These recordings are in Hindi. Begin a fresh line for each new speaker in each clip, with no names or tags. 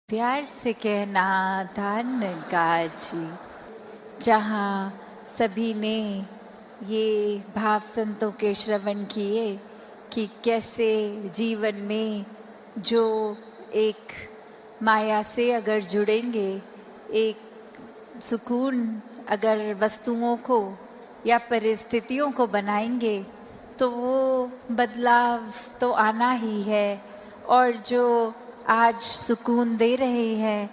प्यार से कहना धन काजी। जहाँ सभी ने ये भाव संतों के श्रवण किए कि कैसे जीवन में जो एक माया से अगर जुड़ेंगे, एक सुकून अगर वस्तुओं को या परिस्थितियों को बनाएंगे तो वो बदलाव तो आना ही है। और जो आज सुकून दे रहे हैं,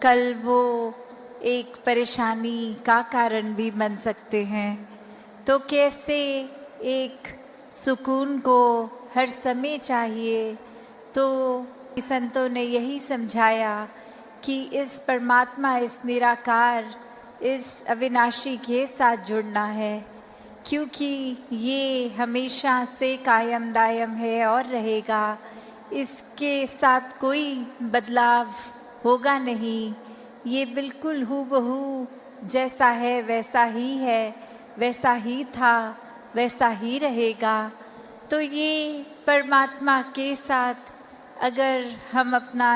कल वो एक परेशानी का कारण भी बन सकते हैं। तो कैसे एक सुकून को हर समय चाहिए, तो संतों ने यही समझाया कि इस परमात्मा, इस निराकार, इस अविनाशी के साथ जुड़ना है, क्योंकि ये हमेशा से कायम दायम है और रहेगा। इसके साथ कोई बदलाव होगा नहीं। ये बिल्कुल हूबहू जैसा है वैसा ही है, वैसा ही था वैसा ही रहेगा। तो ये परमात्मा के साथ अगर हम अपना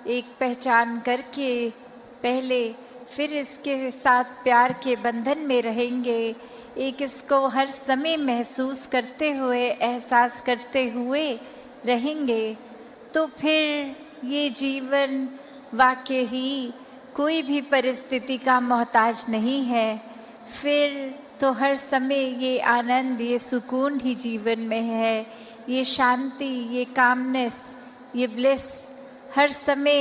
एक पहचान करके पहले फिर इसके साथ प्यार के बंधन में रहेंगे, एक इसको हर समय महसूस करते हुए, एहसास करते हुए रहेंगे, तो फिर ये जीवन वाकई ही कोई भी परिस्थिति का मोहताज नहीं है। फिर तो हर समय ये आनंद, ये सुकून ही जीवन में है, ये शांति, ये कामनेस, ये ब्लिस, हर समय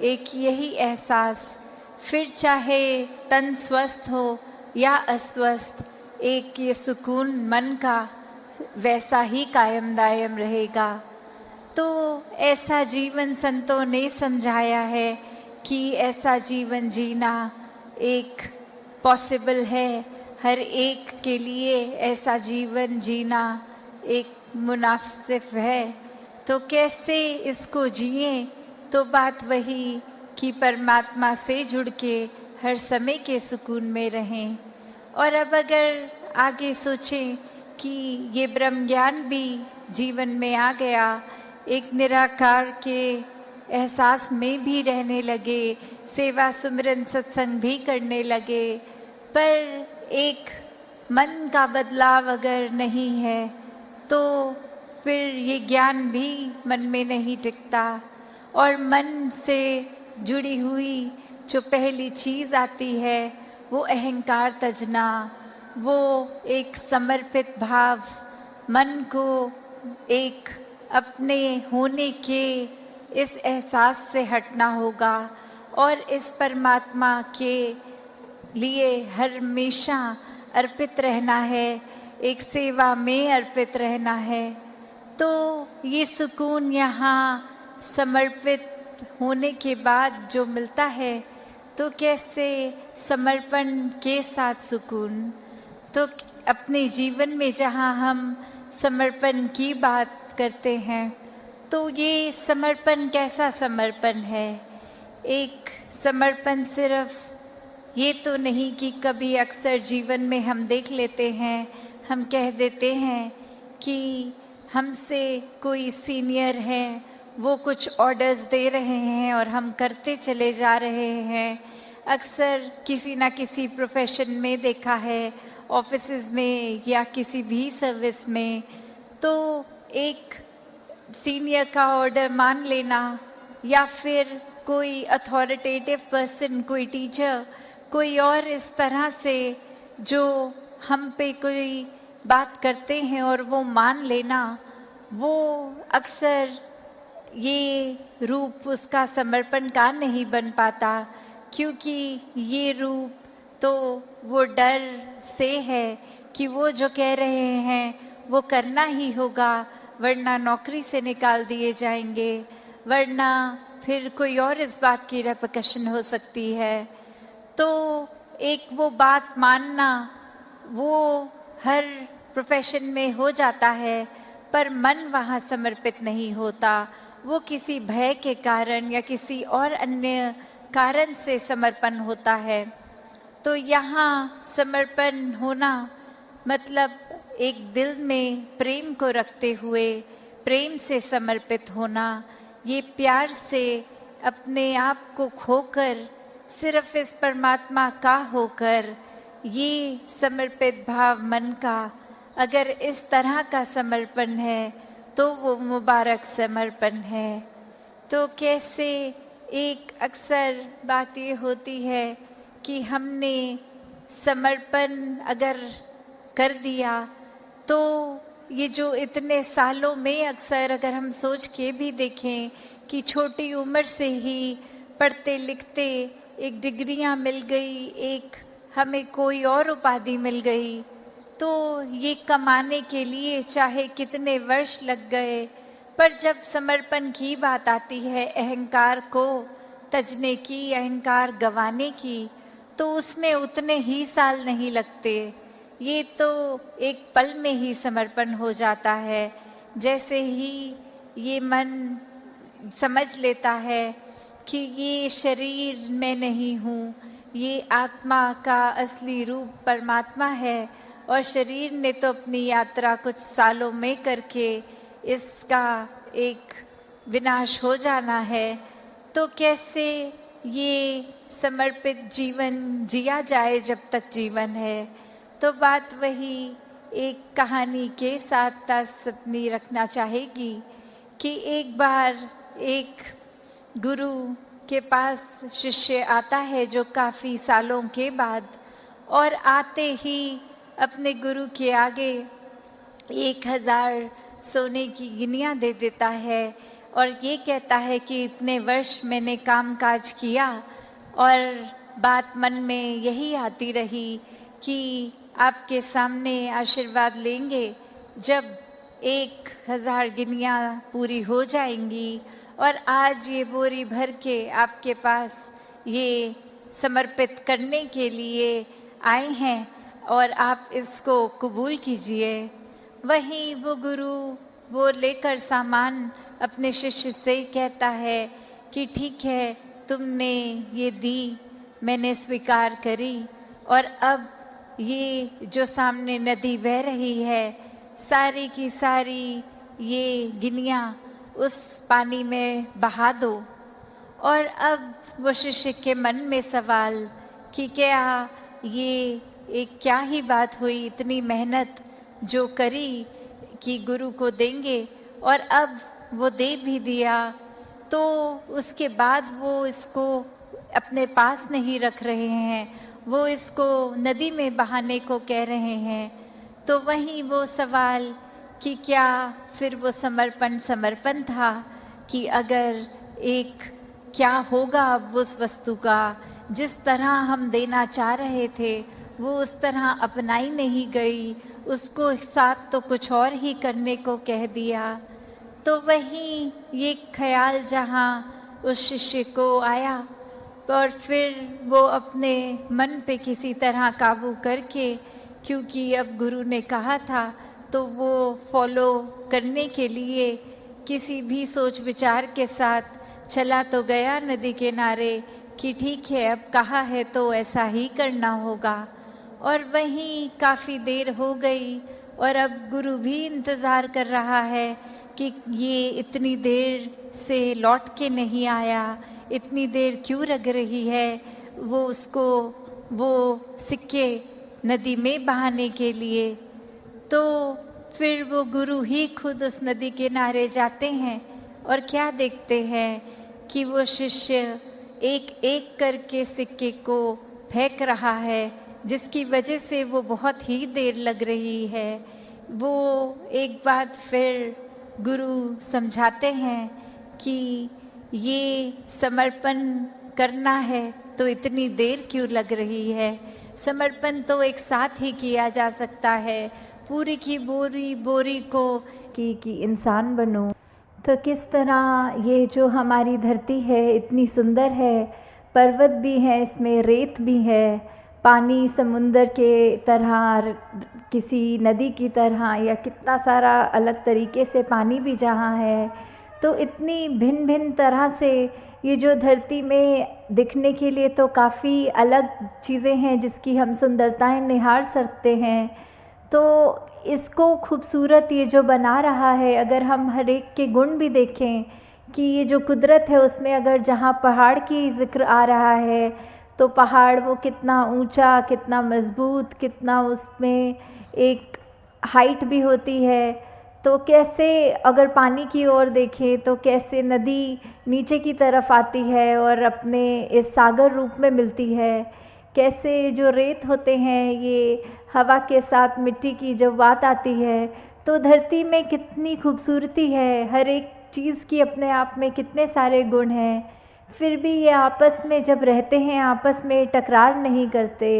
एक यही एहसास। फिर चाहे तन स्वस्थ हो या अस्वस्थ, एक ये सुकून मन का वैसा ही कायम दायम रहेगा। तो ऐसा जीवन संतों ने समझाया है कि ऐसा जीवन जीना एक पॉसिबल है। हर एक के लिए ऐसा जीवन जीना एक मुनासिब है। तो कैसे इसको जिए? तो बात वही कि परमात्मा से जुड़ के हर समय के सुकून में रहें। और अब अगर आगे सोचें कि ये ब्रह्म ज्ञान भी जीवन में आ गया, एक निराकार के एहसास में भी रहने लगे, सेवा सुमिरन सत्संग भी करने लगे, पर एक मन का बदलाव अगर नहीं है तो फिर ये ज्ञान भी मन में नहीं टिकता। और मन से जुड़ी हुई जो पहली चीज़ आती है वो अहंकार तजना, वो एक समर्पित भाव, मन को एक अपने होने के इस एहसास से हटना होगा और इस परमात्मा के लिए हमेशा अर्पित रहना है, एक सेवा में अर्पित रहना है। तो ये सुकून यहाँ समर्पित होने के बाद जो मिलता है, तो कैसे समर्पण के साथ सुकून। तो अपने जीवन में जहाँ हम समर्पण की बात करते हैं, तो ये समर्पण कैसा समर्पण है? एक समर्पण सिर्फ ये तो नहीं कि कभी अक्सर जीवन में हम देख लेते हैं, हम कह देते हैं कि हमसे कोई सीनियर है, वो कुछ ऑर्डर्स दे रहे हैं और हम करते चले जा रहे हैं। अक्सर किसी ना किसी प्रोफेशन में देखा है, ऑफिसेज में या किसी भी सर्विस में, तो एक सीनियर का ऑर्डर मान लेना या फिर कोई अथॉरिटेटिव पर्सन, कोई टीचर, कोई और इस तरह से जो हम पे कोई बात करते हैं और वो मान लेना, वो अक्सर ये रूप उसका समर्पण का नहीं बन पाता, क्योंकि ये रूप तो वो डर से है कि वो जो कह रहे हैं वो करना ही होगा, वरना नौकरी से निकाल दिए जाएंगे, वरना फिर कोई और इस बात की रेपकशन हो सकती है। तो एक वो बात मानना वो हर प्रोफेशन में हो जाता है, पर मन वहाँ समर्पित नहीं होता। वो किसी भय के कारण या किसी और अन्य कारण से समर्पण होता है। तो यहाँ समर्पण होना मतलब एक दिल में प्रेम को रखते हुए प्रेम से समर्पित होना, ये प्यार से अपने आप को खोकर सिर्फ इस परमात्मा का होकर, ये समर्पित भाव मन का अगर इस तरह का समर्पण है तो वो मुबारक समर्पण है। तो कैसे एक अक्सर बात ये होती है कि हमने समर्पण अगर कर दिया तो ये जो इतने सालों में अक्सर अगर हम सोच के भी देखें कि छोटी उम्र से ही पढ़ते लिखते एक डिग्रियां मिल गई, एक हमें कोई और उपाधि मिल गई, तो ये कमाने के लिए चाहे कितने वर्ष लग गए, पर जब समर्पण की बात आती है, अहंकार को तजने की, अहंकार गंवाने की, तो उसमें उतने ही साल नहीं लगते। ये तो एक पल में ही समर्पण हो जाता है। जैसे ही ये मन समझ लेता है कि ये शरीर मैं नहीं हूँ, ये आत्मा का असली रूप परमात्मा है और शरीर ने तो अपनी यात्रा कुछ सालों में करके इसका एक विनाश हो जाना है, तो कैसे ये समर्पित जीवन जिया जाए जब तक जीवन है। तो बात वही एक कहानी के साथ तास अपनी रखना चाहेगी कि एक बार एक गुरु के पास शिष्य आता है जो काफ़ी सालों के बाद, और आते ही अपने गुरु के आगे 1000 सोने की गिनियाँ दे देता है और ये कहता है कि इतने वर्ष मैंने काम काज किया और बात मन में यही आती रही कि आपके सामने आशीर्वाद लेंगे जब 1000 गिनियाँ पूरी हो जाएंगी, और आज ये बोरी भर के आपके पास ये समर्पित करने के लिए आए हैं और आप इसको कबूल कीजिए। वहीं वो गुरु वो लेकर सामान अपने शिष्य से कहता है कि ठीक है, तुमने ये दी, मैंने स्वीकार करी, और अब ये जो सामने नदी बह रही है, सारी की सारी ये गिनियाँ उस पानी में बहा दो। और अब वो शिष्य के मन में सवाल कि क्या ये एक क्या ही बात हुई, इतनी मेहनत जो करी कि गुरु को देंगे और अब वो दे भी दिया, तो उसके बाद वो इसको अपने पास नहीं रख रहे हैं, वो इसको नदी में बहाने को कह रहे हैं। तो वहीं वो सवाल कि क्या फिर वो समर्पण था कि अगर एक क्या होगा अब उस वस्तु का, जिस तरह हम देना चाह रहे थे वो उस तरह अपनाई नहीं गई, उसको साथ तो कुछ और ही करने को कह दिया। तो वहीं ये ख्याल जहाँ उस शिष्य को आया और फिर वो अपने मन पे किसी तरह काबू करके, क्योंकि अब गुरु ने कहा था तो वो फॉलो करने के लिए किसी भी सोच विचार के साथ चला तो गया नदी किनारे कि ठीक है, अब कहा है तो ऐसा ही करना होगा। और वहीं काफ़ी देर हो गई और अब गुरु भी इंतज़ार कर रहा है कि ये इतनी देर से लौट के नहीं आया, इतनी देर क्यों लग रही है वो उसको वो सिक्के नदी में बहाने के लिए। तो फिर वो गुरु ही खुद उस नदी किनारे जाते हैं और क्या देखते हैं कि वो शिष्य एक एक करके सिक्के को फेंक रहा है, जिसकी वजह से वो बहुत ही देर लग रही है। वो एक बात फिर गुरु समझाते हैं कि ये समर्पण करना है तो इतनी देर क्यों लग रही है, समर्पण तो एक साथ ही किया जा सकता है। पूरी की बोरी को कि इंसान बनो। तो किस तरह ये जो हमारी धरती है इतनी सुंदर है, पर्वत भी है, इसमें रेत भी है, पानी समुंदर के तरह, किसी नदी की तरह, या कितना सारा अलग तरीके से पानी भी जहाँ है, तो इतनी भिन्न भिन्न तरह से ये जो धरती में दिखने के लिए तो काफ़ी अलग चीज़ें हैं जिसकी हम सुंदरताएं निहार सकते हैं। तो इसको खूबसूरत ये जो बना रहा है, अगर हम हर एक के गुण भी देखें
कि ये जो कुदरत है उसमें अगर जहाँ पहाड़ की ज़िक्र आ रहा है तो पहाड़ वो कितना ऊंचा, कितना मज़बूत, कितना उसमें एक हाइट भी होती है। तो कैसे अगर पानी की ओर देखें तो कैसे नदी नीचे की तरफ आती है और अपने इस सागर रूप में मिलती है। कैसे जो रेत होते हैं ये हवा के साथ मिट्टी की जब बात आती है तो धरती में कितनी खूबसूरती है, हर एक चीज़ की अपने आप में कितने सारे गुण हैं। फिर भी ये आपस में जब रहते हैं आपस में टकरार नहीं करते।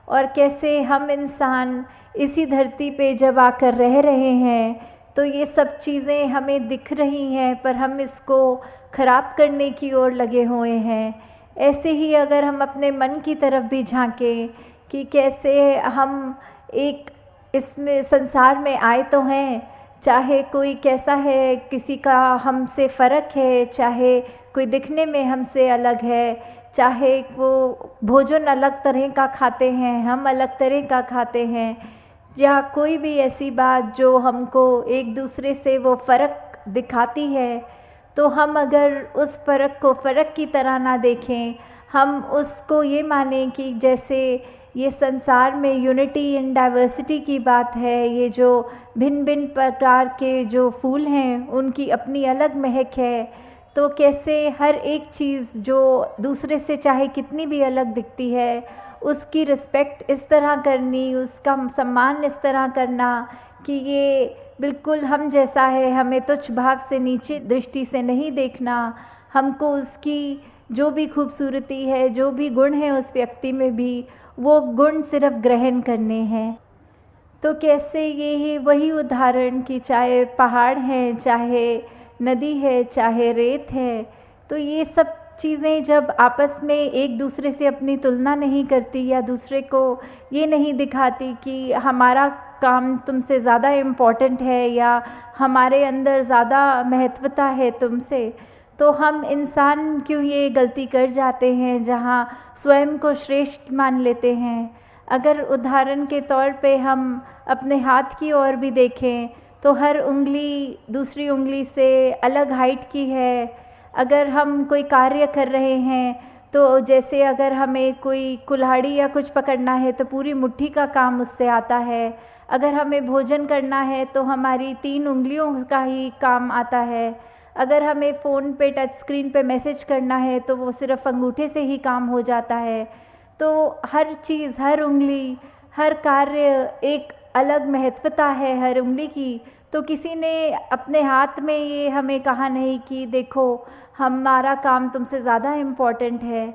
और कैसे हम इंसान इसी धरती पे जब आकर रह रहे हैं तो ये सब चीज़ें हमें दिख रही हैं पर हम इसको ख़राब करने की ओर लगे हुए हैं। ऐसे ही अगर हम अपने मन की तरफ भी झांकें कि कैसे हम एक इसमें संसार में आए तो हैं, चाहे कोई कैसा है, किसी का हमसे फ़र्क है, चाहे कोई दिखने में हमसे अलग है, चाहे वो भोजन अलग तरह का खाते हैं, हम अलग तरह का खाते हैं, या कोई भी ऐसी बात जो हमको एक दूसरे से वो फ़र्क दिखाती है, तो हम अगर उस फ़र्क को फ़र्क की तरह ना देखें, हम उसको ये माने कि जैसे ये संसार में यूनिटी इन डाइवर्सिटी की बात है, ये जो भिन्न भिन्न प्रकार के जो फूल हैं उनकी अपनी अलग महक है। तो कैसे हर एक चीज़ जो दूसरे से चाहे कितनी भी अलग दिखती है उसकी रिस्पेक्ट इस तरह करनी, उसका सम्मान इस तरह करना कि ये बिल्कुल हम जैसा है, हमें तुच्छ भाव से नीचे दृष्टि से नहीं देखना, हमको उसकी जो भी खूबसूरती है, जो भी गुण है उस व्यक्ति में भी वो गुण सिर्फ ग्रहण करने हैं। तो कैसे ये है वही उदाहरण कि चाहे पहाड़ हैं, चाहे नदी है, चाहे रेत है, तो ये सब चीज़ें जब आपस में एक दूसरे से अपनी तुलना नहीं करती या दूसरे को ये नहीं दिखाती कि हमारा काम तुमसे ज़्यादा इम्पॉर्टेंट है या हमारे अंदर ज़्यादा महत्वता है तुमसे, तो हम इंसान क्यों ये गलती कर जाते हैं जहाँ स्वयं को श्रेष्ठ मान लेते हैं। अगर उदाहरण के तौर पे हम अपने हाथ की ओर भी देखें तो हर उंगली दूसरी उंगली से अलग हाइट की है। अगर हम कोई कार्य कर रहे हैं तो जैसे अगर हमें कोई कुल्हाड़ी या कुछ पकड़ना है तो पूरी मुट्ठी का काम उससे आता है। अगर हमें भोजन करना है तो हमारी 3 उंगलियों का ही काम आता है। अगर हमें फ़ोन पे टच स्क्रीन पे मैसेज करना है तो वो सिर्फ अंगूठे से ही काम हो जाता है। तो हर चीज़, हर उंगली, हर कार्य एक अलग महत्वता है हर उंगली की। तो किसी ने अपने हाथ में ये हमें कहा नहीं कि देखो हमारा काम तुमसे ज़्यादा इम्पॉर्टेंट है।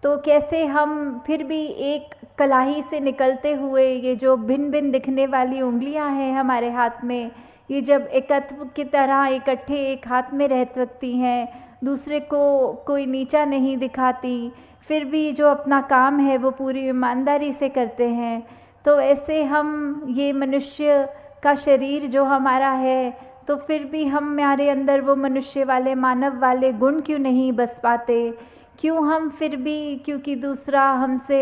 तो कैसे हम फिर भी एक कलाई से निकलते हुए ये जो भिन्न भिन्न दिखने वाली उंगलियां हैं हमारे हाथ में, ये जब एकत्व की तरह इकट्ठे एक हाथ में रह सकती हैं, दूसरे को कोई नीचा नहीं दिखाती, फिर भी जो अपना काम है वो पूरी ईमानदारी से करते हैं, तो ऐसे हम ये मनुष्य का शरीर जो हमारा है तो फिर भी हमारे अंदर वो मनुष्य वाले, मानव वाले गुण क्यों नहीं बस पाते? क्यों हम फिर भी, क्योंकि दूसरा हमसे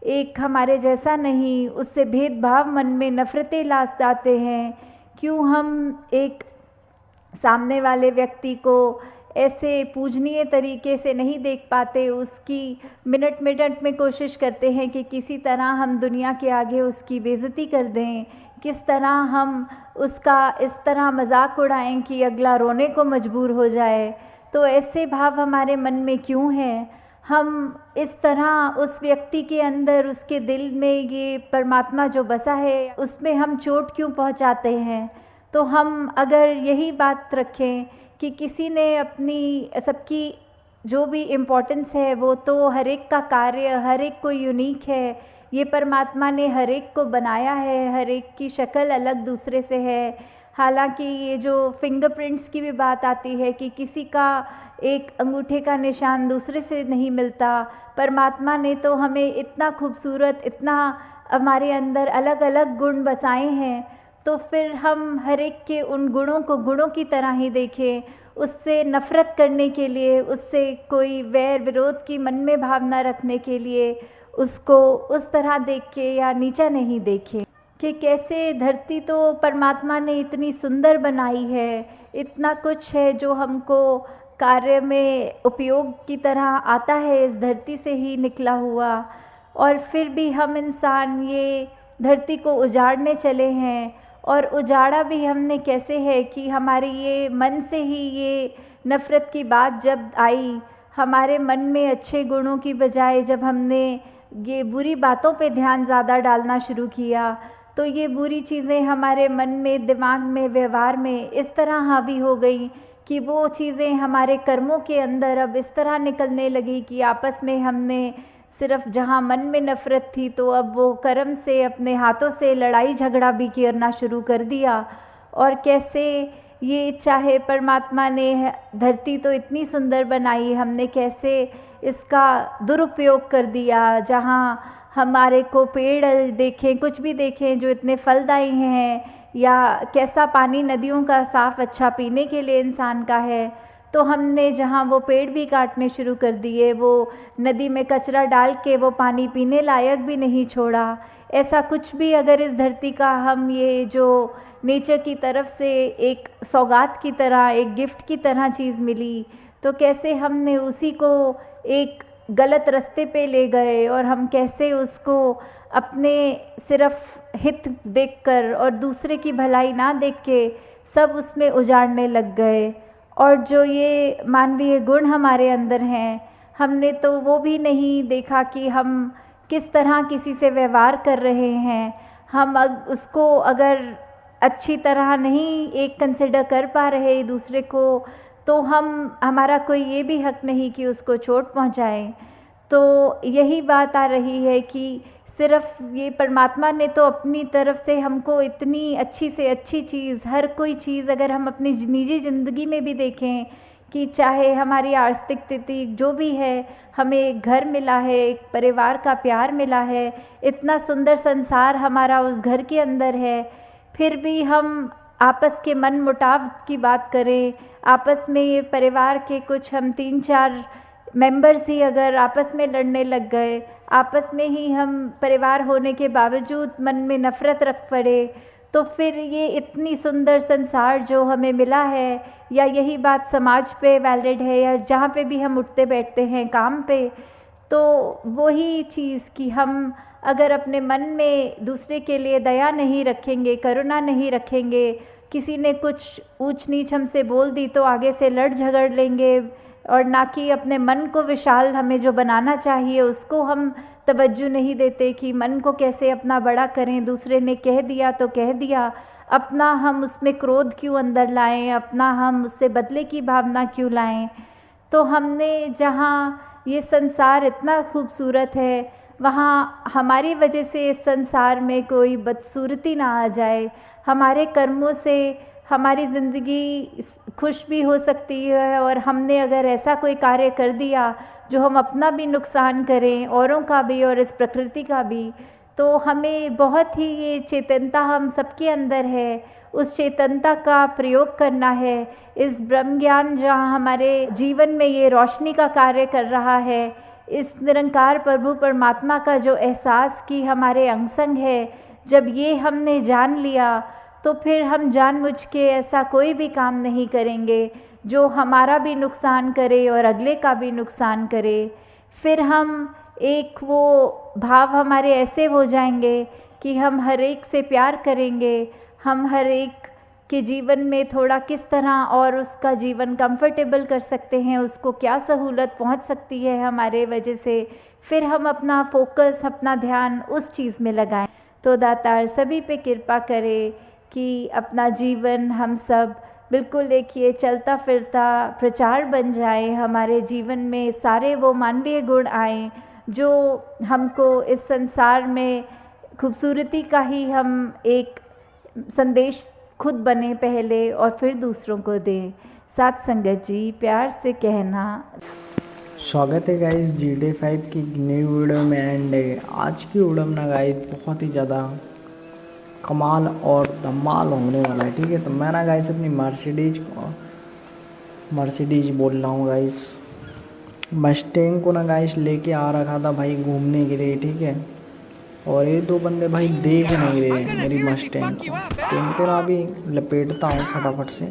एक हमारे जैसा नहीं, उससे भेदभाव मन में नफ़रतें ला जाते हैं? क्यों हम एक सामने वाले व्यक्ति को ऐसे पूजनीय तरीके से नहीं देख पाते, उसकी मिनट मिनट में कोशिश करते हैं कि किसी तरह हम दुनिया के आगे उसकी बेइज्जती कर दें, किस तरह हम उसका इस तरह मजाक उड़ाएं कि अगला रोने को मजबूर हो जाए। तो ऐसे भाव हमारे मन में क्यों हैं? हम इस तरह उस व्यक्ति के अंदर, उसके दिल में ये परमात्मा जो बसा है उसमें हम चोट क्यों पहुंचाते हैं? तो हम अगर यही बात रखें कि किसी ने अपनी सबकी जो भी इम्पोर्टेंस है वो तो हर एक का कार्य, हर एक कोई यूनिक है, ये परमात्मा ने हर एक को बनाया है, हर एक की शक्ल अलग दूसरे से है। हालांकि ये जो फिंगरप्रिंट्स की भी बात आती है कि किसी का एक अंगूठे का निशान दूसरे से नहीं मिलता, परमात्मा ने तो हमें इतना खूबसूरत, इतना हमारे अंदर अलग अलग गुण बसाए हैं, तो फिर हम हर एक के उन गुणों को गुणों की तरह ही देखें। उससे नफ़रत करने के लिए, उससे कोई वैर विरोध की मन में भावना रखने के लिए उसको उस तरह देख के या नीचा नहीं देखें। कि कैसे धरती तो परमात्मा ने इतनी सुंदर बनाई है, इतना कुछ है जो हमको कार्य में उपयोग की तरह आता है, इस धरती से ही निकला हुआ, और फिर भी हम इंसान ये धरती को उजाड़ने चले हैं। और उजाड़ा भी हमने कैसे है कि हमारे ये मन से ही ये नफ़रत की बात जब आई, हमारे मन में अच्छे गुणों की बजाय जब हमने ये बुरी बातों पे ध्यान ज़्यादा डालना शुरू किया, तो ये बुरी चीज़ें हमारे मन में, दिमाग में, व्यवहार में इस तरह हावी हो गई कि वो चीज़ें हमारे कर्मों के अंदर अब इस तरह निकलने लगी कि आपस में हमने सिर्फ जहाँ मन में नफ़रत थी तो अब वो कर्म से अपने हाथों से लड़ाई झगड़ा भी करना शुरू कर दिया। और कैसे ये चाहे परमात्मा ने धरती तो इतनी सुंदर बनाई, हमने कैसे इसका दुरुपयोग कर दिया। जहाँ हमारे को पेड़ देखें, कुछ भी देखें जो इतने फलदायी हैं, या कैसा पानी नदियों का साफ़ अच्छा पीने के लिए इंसान का है, तो हमने जहाँ वो पेड़ भी काटने शुरू कर दिए, वो नदी में कचरा डाल के वो पानी पीने लायक भी नहीं छोड़ा। ऐसा कुछ भी अगर इस धरती का हम ये जो नेचर की तरफ से एक सौगात की तरह, एक गिफ्ट की तरह चीज़ मिली, तो कैसे हमने उसी को एक गलत रास्ते पे ले गए और हम कैसे उसको अपने सिर्फ हित देखकर और दूसरे की भलाई ना देख के सब उसमें उजाड़ने लग गए। और जो ये मानवीय गुण हमारे अंदर हैं, हमने तो वो भी नहीं देखा कि हम किस तरह किसी से व्यवहार कर रहे हैं। हम उसको अगर अच्छी तरह नहीं एक कंसिडर कर पा रहे दूसरे को, तो हमारा कोई ये भी हक नहीं कि उसको चोट पहुंचाएं। तो यही बात आ रही है कि सिर्फ ये परमात्मा ने तो अपनी तरफ से हमको इतनी अच्छी से अच्छी चीज़, हर कोई चीज़ अगर हम अपनी निजी ज़िंदगी में भी देखें कि चाहे हमारी आर्थिक स्थिति जो भी है, हमें एक घर मिला है, एक परिवार का प्यार मिला है, इतना सुंदर संसार हमारा उस घर के अंदर है, फिर भी हम आपस के मन मुटाव की बात करें, आपस में ये परिवार के कुछ हम 3-4 मेंबर्स ही अगर आपस में लड़ने लग गए, आपस में ही हम परिवार होने के बावजूद मन में नफ़रत रख पड़े, तो फिर ये इतनी सुंदर संसार जो हमें मिला है, या यही बात समाज पे वैलिड है, या जहाँ पे भी हम उठते बैठते हैं काम पे, तो वही चीज़ कि हम अगर अपने मन में दूसरे के लिए दया नहीं रखेंगे, करुणा नहीं रखेंगे, किसी ने कुछ ऊंच नीच हमसे बोल दी तो आगे से लड़ झगड़ लेंगे, और ना कि अपने मन को विशाल हमें जो बनाना चाहिए उसको हम तवज्जो नहीं देते कि मन को कैसे अपना बड़ा करें। दूसरे ने कह दिया तो कह दिया, अपना हम उसमें क्रोध क्यों अंदर लाएं, अपना हम उससे बदले की भावना क्यों लाएं। तो हमने जहाँ ये संसार इतना खूबसूरत है, वहाँ हमारी वजह से इस संसार में कोई बदसूरती ना आ जाए। हमारे कर्मों से हमारी ज़िंदगी खुश भी हो सकती है, और हमने अगर ऐसा कोई कार्य कर दिया जो हम अपना भी नुकसान करें, औरों का भी और इस प्रकृति का भी, तो हमें बहुत ही ये चेतनता हम सबके अंदर है, उस चेतनता का प्रयोग करना है। इस ब्रह्म ज्ञान जहाँ हमारे जीवन में ये रोशनी का कार्य कर रहा है, इस निरंकार प्रभु परमात्मा का जो एहसास कि हमारे अंग संग है, जब ये हमने जान लिया तो फिर हम जानबूझ के ऐसा कोई भी काम नहीं करेंगे जो हमारा भी नुकसान करे और अगले का भी नुकसान करे। फिर हम एक वो भाव हमारे ऐसे हो जाएंगे कि हम हर एक से प्यार करेंगे, हम हर एक के जीवन में थोड़ा किस तरह और उसका जीवन कंफर्टेबल कर सकते हैं, उसको क्या सहूलत पहुंच सकती है हमारे वजह से, फिर हम अपना फोकस, अपना ध्यान उस चीज़ में लगाएं। तो दातार सभी पे कृपा करे कि अपना जीवन हम सब बिल्कुल एक ये चलता फिरता प्रचार बन जाए, हमारे जीवन में सारे वो मानवीय गुण आएँ जो हमको इस संसार में खूबसूरती का ही हम एक संदेश खुद बने पहले और फिर दूसरों को दें। साथ संगत जी प्यार से कहना।
स्वागत है गाइस GTA 5 की नई वीडियो में। एंड आज की वीडियो में गाइस बहुत ही ज़्यादा कमाल और धमाल होने वाला है, ठीक है। तो मैं ना गाइस अपनी मर्सिडीज बोल रहा हूँ गाइस, मस्टैंग को ना गाइस लेके आ रखा था भाई घूमने के लिए, ठीक है। और ये दो बंदे भाई देख नहीं रहे मेरी मस्टैंग को, तो इनको ना अभी लपेटता हूँ फटाफट से।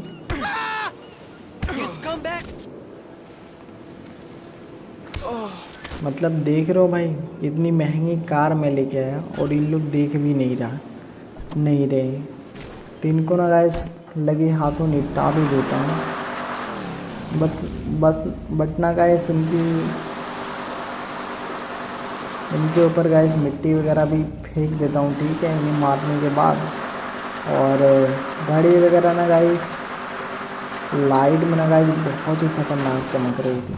मतलब देख रहे हो भाई, इतनी महंगी कार मैं लेके आया और इन लोग देख भी नहीं रहे। तो इनको ना गाइस लगे हाथों निपटा भी देता हूँ। बट ना गाइस इनके ऊपर गाइस मिट्टी वगैरह भी फेंक देता हूँ, ठीक है, इन्हें मारने के बाद। और गाड़ी वगैरह ना गाइस लाइट में ना गाइस बहुत ही खतरनाक चमक रही थी,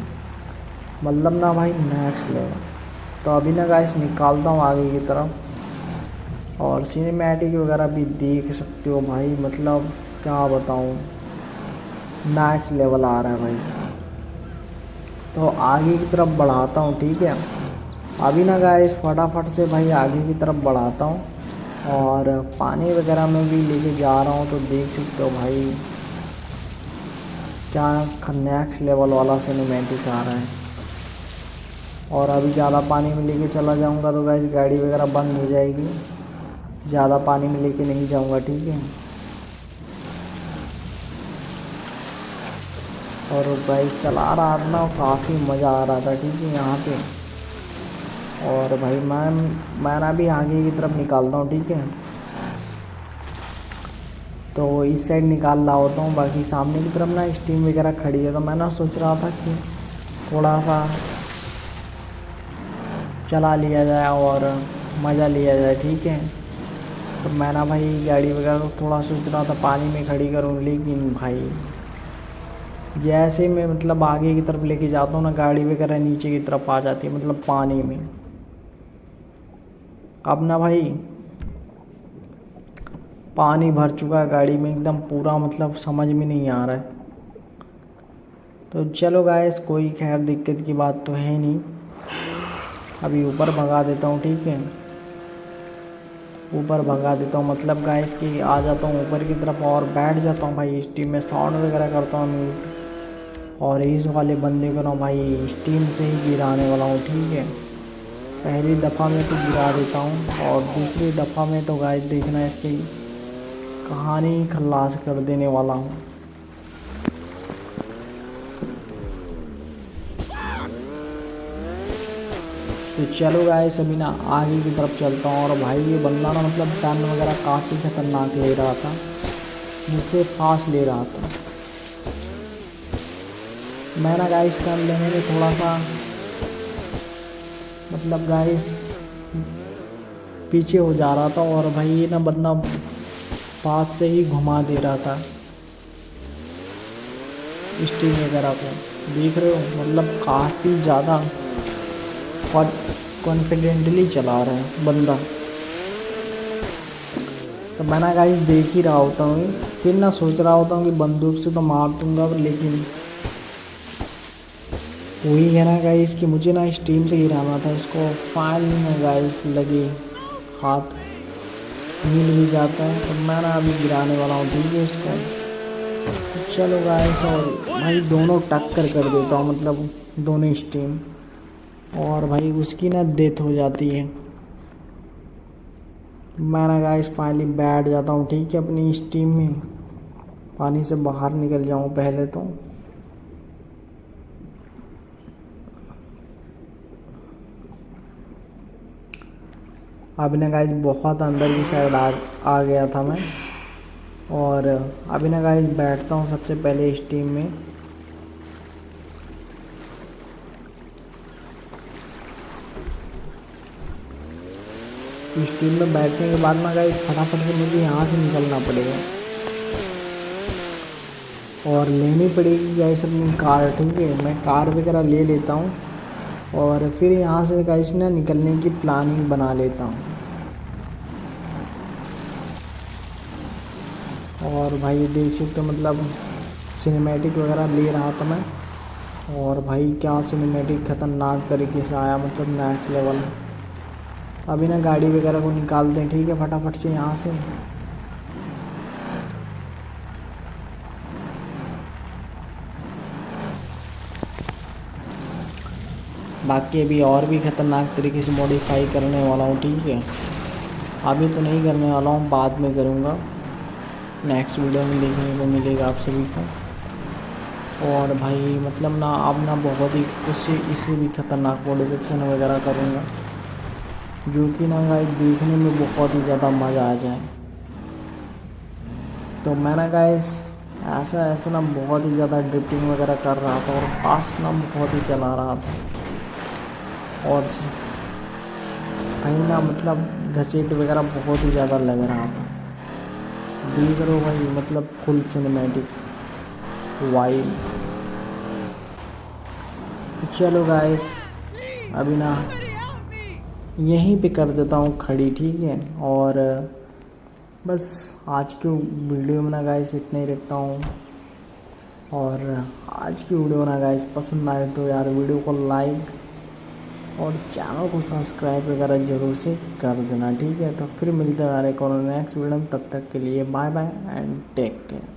मतलब ना भाई नेक्स्ट लेवल। तो अभी ना गाइस निकालता हूँ आगे की तरफ और सिनेमैटिक वगैरह भी देख सकते हो भाई, मतलब क्या बताऊँ, नेक्स्ट लेवल आ रहा है भाई। तो आगे की तरफ बढ़ाता हूँ, ठीक है। अभी ना गाइस फटाफट से भाई आगे की तरफ बढ़ाता हूँ और पानी वगैरह में भी लेके जा रहा हूँ। तो देख सकते हो भाई क्या नेक्स्ट लेवल वाला सिनेमैटिक आ रहा है। और अभी ज़्यादा पानी में लेके चला जाऊंगा तो गाइस गाड़ी वगैरह बंद हो जाएगी, ज़्यादा पानी में लेके नहीं जाऊंगा, ठीक है। और गाइस चला रहा था ना, काफ़ी मज़ा आ रहा था, ठीक है, यहाँ पे। और भाई मैं ना भी आगे की तरफ निकालता हूँ, ठीक है। तो इस साइड निकाल रहा होता हूँ, बाकी सामने की तरफ ना स्टीम वगैरह खड़ी है। तो मैं ना सोच रहा था कि थोड़ा सा चला लिया जाए और मज़ा लिया जाए, ठीक है। तो मैं ना भाई गाड़ी वगैरह थोड़ा सोच रहा था पानी में खड़ी करूँ, लेकिन भाई जैसे मैं मतलब आगे की तरफ लेके जाता हूँ ना, गाड़ी वगैरह नीचे की तरफ आ जाती है, मतलब पानी में। अब ना भाई पानी भर चुका है गाड़ी में एकदम पूरा, मतलब समझ में नहीं आ रहा है। तो चलो गाइस कोई खैर दिक्कत की बात तो है नहीं। अभी ऊपर भगा देता हूँ, ठीक है, ऊपर भगा देता हूँ, मतलब गाइस कि आ जाता हूँ ऊपर की तरफ और बैठ जाता हूँ भाई स्टीम में, साउंड वगैरह करता हूँ म्यूट। और इस वाले बंदे को ना भाई स्टीम से ही गिराने वाला हूँ, ठीक है। पहली दफ़ा में तो गिरा देता हूँ और दूसरी दफ़ा में तो गाइस देखना इसकी कहानी खल्लास कर देने वाला हूँ। तो चलो गाइस अभी ना आगे की तरफ चलता हूँ। और भाई ये बंदा ना मतलब टर्न वगैरह काफ़ी ख़तरनाक ले रहा था, मुझसे फास्ट ले रहा था। मैं ना गाइस टर्न लेने में थोड़ा सा मतलब गाइस पीछे हो जा रहा था और भाई ये ना बंदा पास से ही घुमा दे रहा था स्टीम वगैरह को, देख रहे हो, मतलब काफ़ी ज़्यादा और कॉन्फिडेंटली चला रहा है बंदा। तो मैं ना गाइस देख ही रहा होता हूँ, फिर ना सोच रहा होता हूँ कि बंदूक से तो मार दूंगा, लेकिन वही है ना गाइस कि मुझे ना स्टीम से गिराना था इसको। फाइनली में गाइस लगे हाथ मिल भी जाता है। तो मैं ना अभी गिराने वाला हूँ, ठीक है, इसको। तो चलो गाइस और भाई दोनों टक्कर कर देता हूँ, मतलब दोनों स्टीम, और भाई उसकी ना डेथ हो जाती है। मैं ना गाइस फाइनली बैठ जाता हूँ, ठीक है, अपनी स्टीम में, पानी से बाहर निकल जाऊँ पहले तो। अभी ना गाइस बहुत अंदर की साइड आ गया था मैं। और अभी ना गाइस बैठता हूँ सबसे पहले स्टीम में। स्टीम में बैठने के बाद ना गाइस फटाफट से मुझे यहाँ से निकलना पड़ेगा और लेनी पड़ेगी गाइस अपनी कार, ठीक है। मैं कार वगैरह ले लेता हूँ और फिर यहाँ से गाइस ना निकलने की प्लानिंग बना लेता हूँ। और भाई देख सकते हो मतलब सिनेमैटिक वगैरह ले रहा था मैं, और भाई क्या सिनेमैटिक ख़तरनाक तरीके से आया, मतलब नेक्स्ट लेवल। अभी ना गाड़ी वगैरह को निकालते हैं, ठीक है, फटाफट से यहाँ से। बाकी अभी और भी ख़तरनाक तरीके से मॉडिफाई करने वाला हूँ, ठीक है। अभी तो नहीं करने वाला हूँ, बाद में करूँगा, नेक्स्ट वीडियो में देखने को मिलेगा आप सभी को। और भाई मतलब ना अब ना बहुत ही इससे भी ख़तरनाक मॉडिफिकेशन वगैरह करूँगा, जो कि ना गाइस देखने में बहुत ही ज़्यादा मज़ा आ जाए। तो मैं ना गाइस ऐसा ना बहुत ही ज़्यादा ड्रिफ्टिंग वगैरह कर रहा था और फास्ट ना बहुत ही चला रहा था, और भाई ना मतलब घसीट वगैरह बहुत ही ज़्यादा लग रहा था। देख रहे हो भाई मतलब फुल सिनेमैटिक वाइब। तो चलो गाइस अभी ना यहीं पे कर देता हूँ खड़ी, ठीक है। और बस आज की वीडियो में ना गाइस इतना ही रखता हूँ। और आज की वीडियो ना गाइस पसंद आए तो यार वीडियो को लाइक और चैनल को सब्सक्राइब वगैरह ज़रूर से कर देना, ठीक है। तो फिर मिलते हैं यार एक और नेक्स्ट वीडियो में, तब तक के लिए bye bye and take care.